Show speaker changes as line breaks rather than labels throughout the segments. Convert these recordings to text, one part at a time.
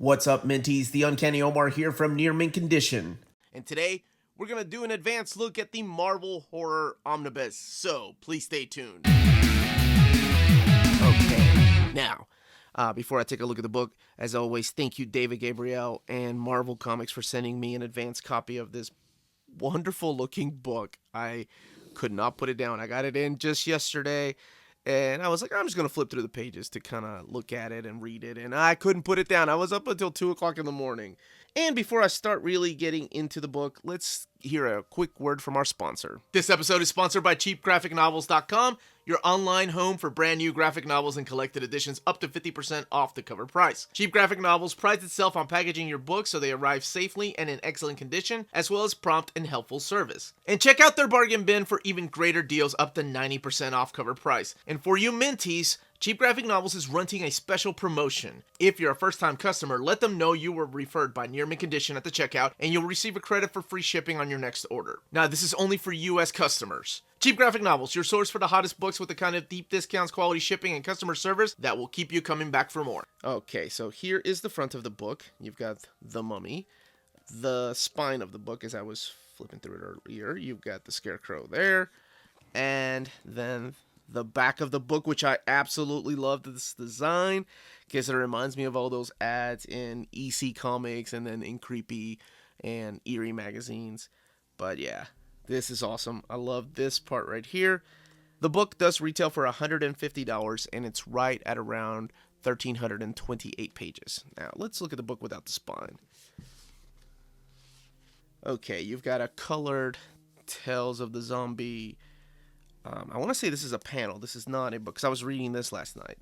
What's up, Minties? The Uncanny Omar here from Near Mint Condition.
And today, we're going to do an advanced look at the Marvel Horror Omnibus, so please stay tuned. Okay, now, before I take a look at the book, as always, thank you David Gabriel and Marvel Comics for sending me an advanced copy of this wonderful looking book. I could not put it down. I got it in just yesterday. And I was like, I'm just going to flip through the pages to kind of look at it and read it. And I couldn't put it down. I was up until 2 o'clock in the morning. And before I start really getting into the book, let's hear a quick word from our sponsor. This episode is sponsored by CheapGraphicNovels.com, your online home for brand new graphic novels and collected editions up to 50% off the cover price. Cheap Graphic Novels prides itself on packaging your books so they arrive safely and in excellent condition, as well as prompt and helpful service. And check out their bargain bin for even greater deals up to 90% off cover price. And for you Minties, Cheap Graphic Novels is running a special promotion. If you're a first-time customer, let them know you were referred by Near Mint Condition at the checkout, and you'll receive a credit for free shipping on your next order. Now, this is only for U.S. customers. Cheap Graphic Novels, your source for the hottest books with the kind of deep discounts, quality shipping, and customer service that will keep you coming back for more. Okay, so here is the front of the book. You've got the mummy. The spine of the book, as I was flipping through it earlier, you've got the scarecrow there, and then the back of the book, which I absolutely love this design, because it reminds me of all those ads in EC Comics and then in Creepy and Eerie magazines. But yeah, this is awesome. I love this part right here. The book does retail for $150, and it's right at around 1,328 pages. Now, let's look at the book without the spine. Okay, you've got a colored Tales of the Zombie. I want to say this is a panel. This is not a book, because I was reading this last night.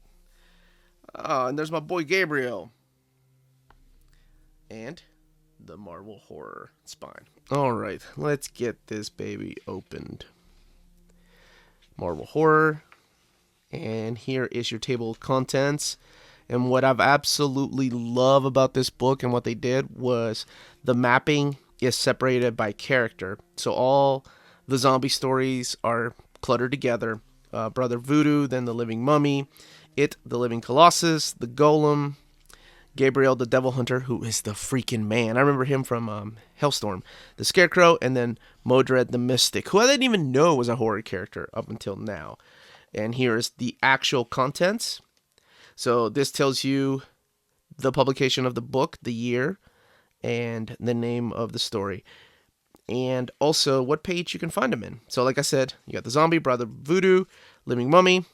And there's my boy Gabriel. And the Marvel Horror spine. Alright, let's get this baby opened. Marvel Horror. And here is your table of contents. And what I've absolutely love about this book and what they did was the mapping is separated by character. So all the zombie stories are cluttered together. Brother Voodoo, then the Living Mummy, It, the Living Colossus, the Golem, Gabriel the Devil Hunter, who is the freaking man. I remember him from Hellstorm, the Scarecrow, and then Modred the Mystic, who I didn't even know was a horror character up until now. And here's the actual contents. So this tells you the publication of the book, the year, and the name of the story. And also what page you can find them in. So like I said, you got the Zombie, Brother Voodoo, Living Mummy,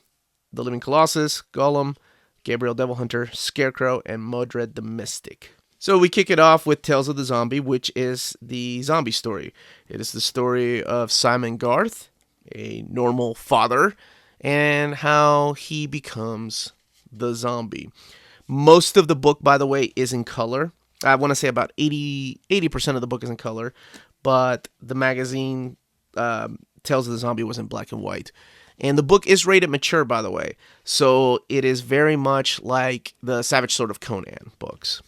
the Living Colossus, Golem, Gabriel Devil Hunter, Scarecrow, and Modred the Mystic. So we kick it off with Tales of the Zombie, which is the zombie story. It is the story of Simon Garth, a normal father, and how he becomes the zombie. Most of the book, by the way, is in color. I want to say about 80% of the book is in color. But the magazine, Tales of the Zombie, was in black and white. And the book is rated mature, by the way. So it is very much like the Savage Sword of Conan books.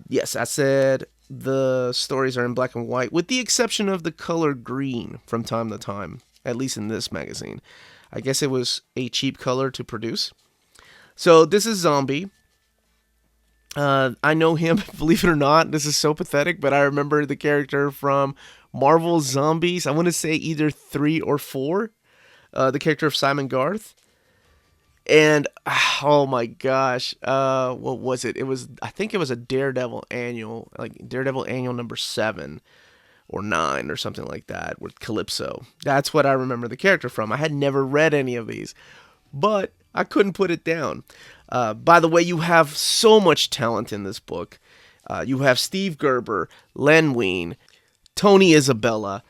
Yes, I said the stories are in black and white, with the exception of the color green from time to time, at least in this magazine. I guess it was a cheap color to produce. So this is Zombie. I know him, believe it or not. This is so pathetic, but I remember the character from Marvel Zombies. I want to say either 3 or 4. The character of Simon Garth. And, oh my gosh, what was it? I think it was a Daredevil annual, like Daredevil annual number 7 or 9 or something like that, with Calypso. That's what I remember the character from. I had never read any of these, but I couldn't put it down. By the way, you have so much talent in this book. You have Steve Gerber, Len Wein, Tony Isabella,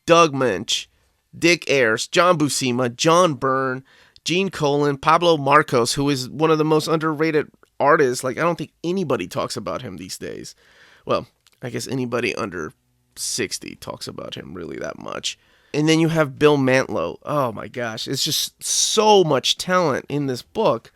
Doug Minch, Dick Ayers, John Buscema, John Byrne, Gene Colan, Pablo Marcos, who is one of the most underrated artists. Like, I don't think anybody talks about him these days. Well, I guess anybody under 60 talks about him really that much. And then you have Bill Mantlo. Oh my gosh, it's just so much talent in this book.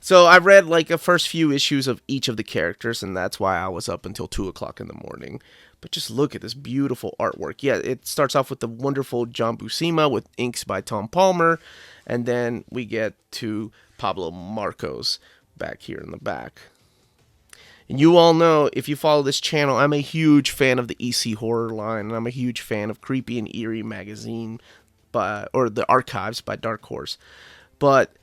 So I read like the first few issues of each of the characters, and that's why I was up until 2 o'clock in the morning. But just look at this beautiful artwork. Yeah, it starts off with the wonderful John Buscema with inks by Tom Palmer, and then we get to Pablo Marcos back here in the back. And you all know, if you follow this channel, I'm a huge fan of the EC horror line, and I'm a huge fan of Creepy and Eerie magazine, or the Archives by Dark Horse. But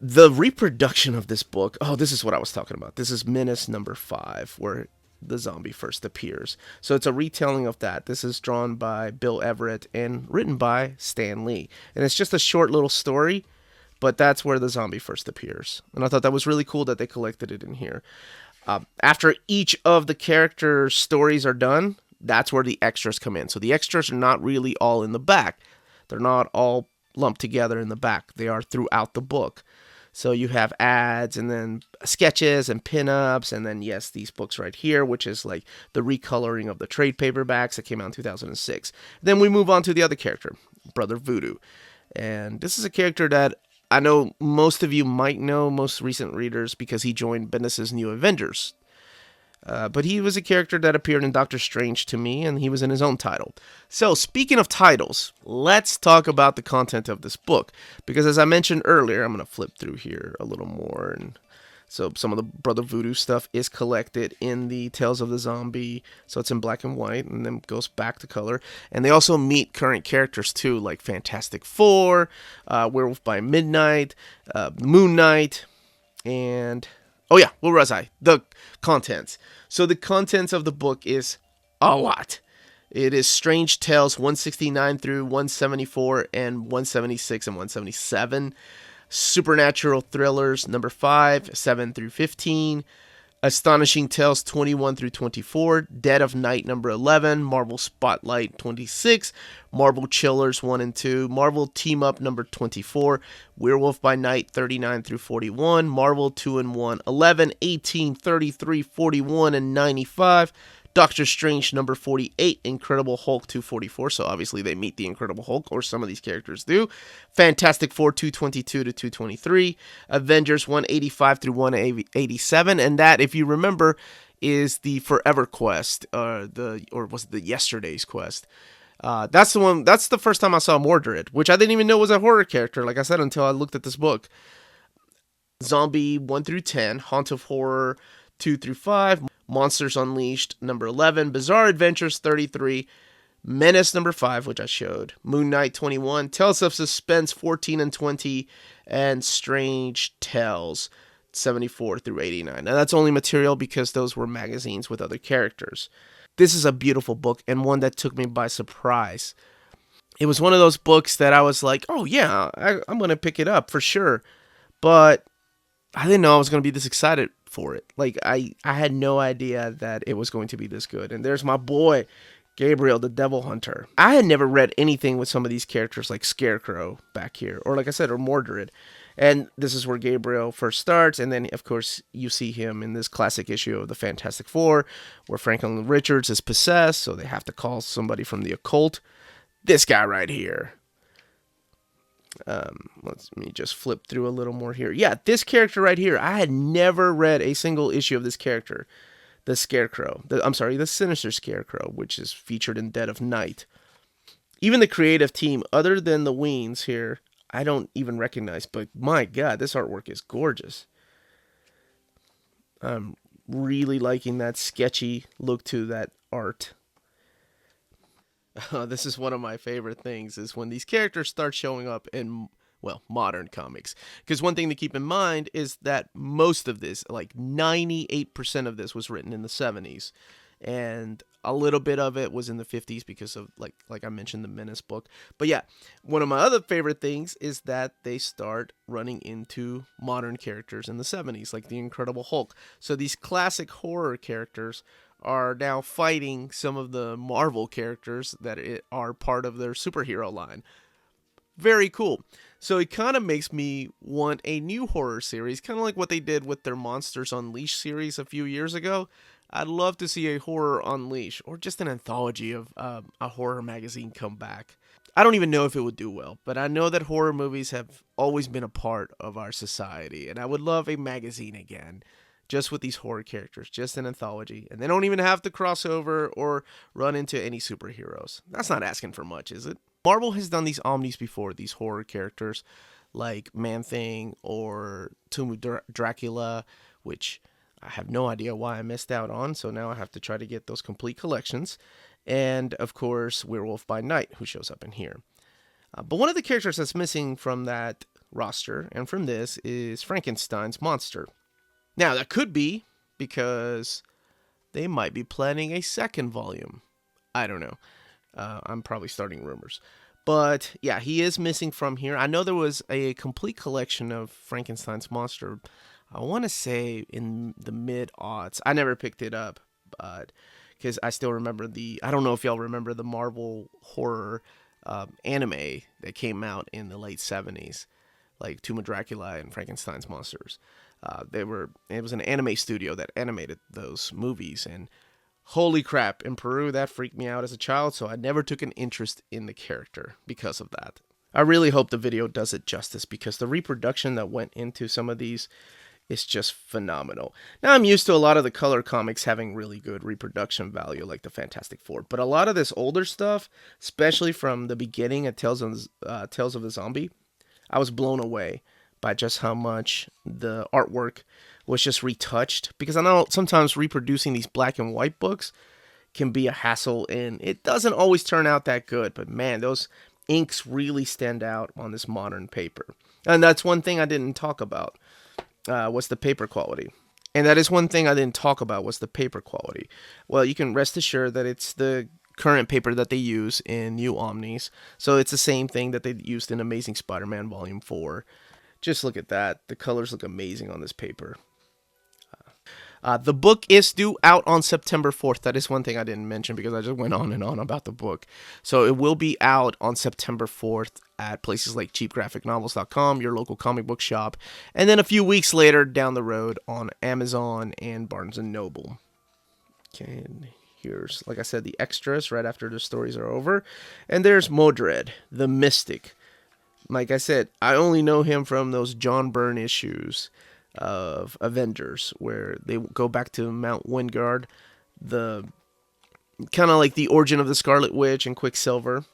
the reproduction of this book, oh, this is what I was talking about. This is Menace number 5, where the zombie first appears. So it's a retelling of that. This is drawn by Bill Everett and written by Stan Lee. And it's just a short little story, but that's where the zombie first appears. And I thought that was really cool that they collected it in here. After each of the character stories are done, that's where the extras come in. So the extras are not really all in the back. They're not all lumped together in the back. They are throughout the book. So you have ads and then sketches and pinups, and then, yes, these books right here, which is like the recoloring of the trade paperbacks that came out in 2006. Then we move on to the other character, Brother Voodoo. And this is a character that I know most of you might know, most recent readers, because he joined Bendis' New Avengers. But he was a character that appeared in Doctor Strange to me, and he was in his own title. So, speaking of titles, let's talk about the content of this book. Because as I mentioned earlier, I'm going to flip through here a little more. And so some of the Brother Voodoo stuff is collected in the Tales of the Zombie. So it's in black and white, and then goes back to color. And they also meet current characters, too, like Fantastic Four, Werewolf by Midnight, Moon Knight, and... oh yeah, where was I? The contents. So the contents of the book is a lot. It is Strange Tales 169 through 174 and 176 and 177. Supernatural Thrillers number 5, 7 through 15. Astonishing Tales 21 through 24, Dead of Night number 11, Marvel Spotlight 26, Marvel Chillers 1 and 2, Marvel Team Up number 24, Werewolf by Night 39 through 41, Marvel 2 and 1 11, 18, 33, 41, and 95, Doctor Strange number 48, Incredible Hulk 244, so obviously they meet the Incredible Hulk, or some of these characters do. Fantastic Four 222 to 223, Avengers 185 through 187, and that, if you remember, is the Forever Quest, or was it the Yesterday's Quest? That's the one. That's the first time I saw Mordred, which I didn't even know was a horror character, like I said, until I looked at this book. Zombie 1 through 10, Haunt of Horror 2 through 5, Monsters Unleashed number 11, Bizarre Adventures 33, Menace number 5, which I showed, Moon Knight 21, Tales of Suspense 14 and 20, and Strange Tales 74 through 89. Now that's only material because those were magazines with other characters. This is a beautiful book and one that took me by surprise. It was one of those books that I was like, oh yeah, I'm going to pick it up for sure. But I didn't know I was going to be this excited for it. Like, I had no idea that it was going to be this good. And there's my boy, Gabriel, the Devil Hunter. I had never read anything with some of these characters like Scarecrow back here, or like I said, or Mordred. And this is where Gabriel first starts. And then, of course, you see him in this classic issue of the Fantastic Four, where Franklin Richards is possessed, so they have to call somebody from the occult. This guy right here. Let me just flip through a little more here. Yeah, this character right here, I had never read a single issue of this character. The Scarecrow. The Sinister Scarecrow, which is featured in Dead of Night. Even the creative team, other than the Weens here, I don't even recognize, but my God, this artwork is gorgeous. I'm really liking that sketchy look to that art. This is one of my favorite things, is when these characters start showing up in, well, modern comics. Because one thing to keep in mind is that most of this, like 98% of this, was written in the 70s. And a little bit of it was in the 50s because of, like I mentioned, the Menace book. But yeah, one of my other favorite things is that they start running into modern characters in the 70s, like the Incredible Hulk. So these classic horror characters are now fighting some of the Marvel characters that are part of their superhero line. Very cool. So it kind of makes me want a new horror series, kind of like what they did with their Monsters Unleashed series a few years ago. I'd love to see a Horror Unleashed, or just an anthology of a horror magazine come back. I don't even know if it would do well, but I know that horror movies have always been a part of our society, and I would love a magazine again, just with these horror characters, just an anthology. And they don't even have to cross over or run into any superheroes. That's not asking for much, is it? Marvel has done these omnis before, these horror characters, like Man-Thing or Tomb of Dracula, which I have no idea why I missed out on, so now I have to try to get those complete collections. And, of course, Werewolf by Night, who shows up in here. But one of the characters that's missing from that roster and from this is Frankenstein's monster. Now, that could be because they might be planning a second volume. I don't know. I'm probably starting rumors. But, yeah, he is missing from here. I know there was a complete collection of Frankenstein's monster, I want to say in the mid-aughts. I never picked it up, but because I still remember I don't know if y'all remember the Marvel Horror anime that came out in the late 70s, like Tomb of Dracula and Frankenstein's monsters. It was an anime studio that animated those movies, and holy crap, in Peru, that freaked me out as a child, so I never took an interest in the character because of that. I really hope the video does it justice, because the reproduction that went into some of these is just phenomenal. Now, I'm used to a lot of the color comics having really good reproduction value, like the Fantastic Four, but a lot of this older stuff, especially from the beginning at Tales of the Zombie, I was blown away by just how much the artwork was just retouched, because I know sometimes reproducing these black and white books can be a hassle, and it doesn't always turn out that good, but man, those inks really stand out on this modern paper. And that's one thing I didn't talk about. Was the paper quality. And that is one thing I didn't talk about, was the paper quality. Well, you can rest assured that it's the current paper that they use in New Omnis. So it's the same thing that they used in Amazing Spider-Man Volume 4. Just look at that. The colors look amazing on this paper. The book is due out on September 4th. That is one thing I didn't mention because I just went on and on about the book. So it will be out on September 4th at places like cheapgraphicnovels.com, your local comic book shop, and then a few weeks later down the road on Amazon and Barnes & Noble. Okay, and here's, like I said, the extras right after the stories are over. And there's Modred, the Mystic. Like I said, I only know him from those John Byrne issues of Avengers, where they go back to Mount Wingard, the kind of like the origin of the Scarlet Witch and Quicksilver,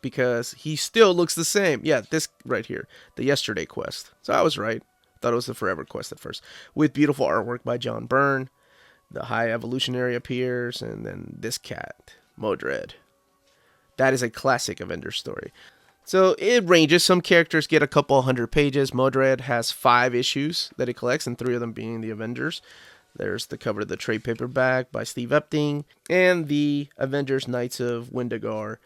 because he still looks the same. Yeah, this right here, the Yesterday Quest. So I was right. Thought it was the Forever Quest at first, with beautiful artwork by John Byrne. The High Evolutionary appears, and then this cat, Modred. That is a classic Avengers story. So it ranges. Some characters get a couple hundred pages. Modred has 5 issues that he collects, and 3 of them being the Avengers. There's the cover of the trade paperback by Steve Epting, and the Avengers Knights of Wendigar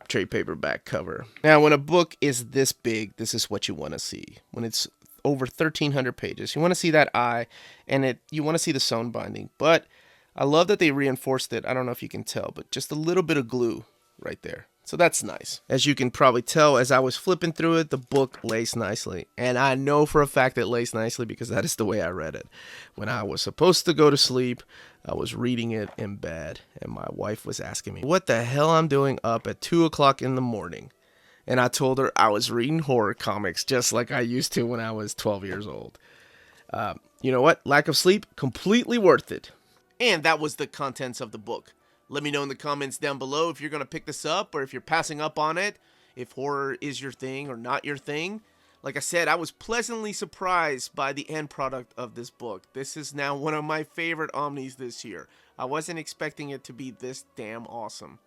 trade paperback cover. Now, when a book is this big, this is what you want to see. When it's over 1,300 pages, you want to see that eye, and you want to see the sewn binding. But I love that they reinforced it. I don't know if you can tell, but just a little bit of glue right there. So that's nice. As you can probably tell, as I was flipping through it, the book lays nicely. And I know for a fact it lays nicely because that is the way I read it. When I was supposed to go to sleep, I was reading it in bed. And my wife was asking me what the hell I'm doing up at 2 o'clock in the morning. And I told her I was reading horror comics just like I used to when I was 12 years old. You know what? Lack of sleep, completely worth it. And that was the contents of the book. Let me know in the comments down below if you're going to pick this up or if you're passing up on it, if horror is your thing or not your thing. Like I said, I was pleasantly surprised by the end product of this book. This is now one of my favorite Omnis this year. I wasn't expecting it to be this damn awesome.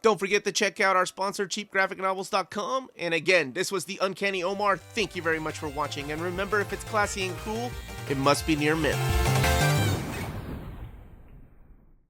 Don't forget to check out our sponsor, cheapgraphicnovels.com. And again, this was the Uncanny Omar. Thank you very much for watching. And remember, if it's classy and cool, it must be near mint.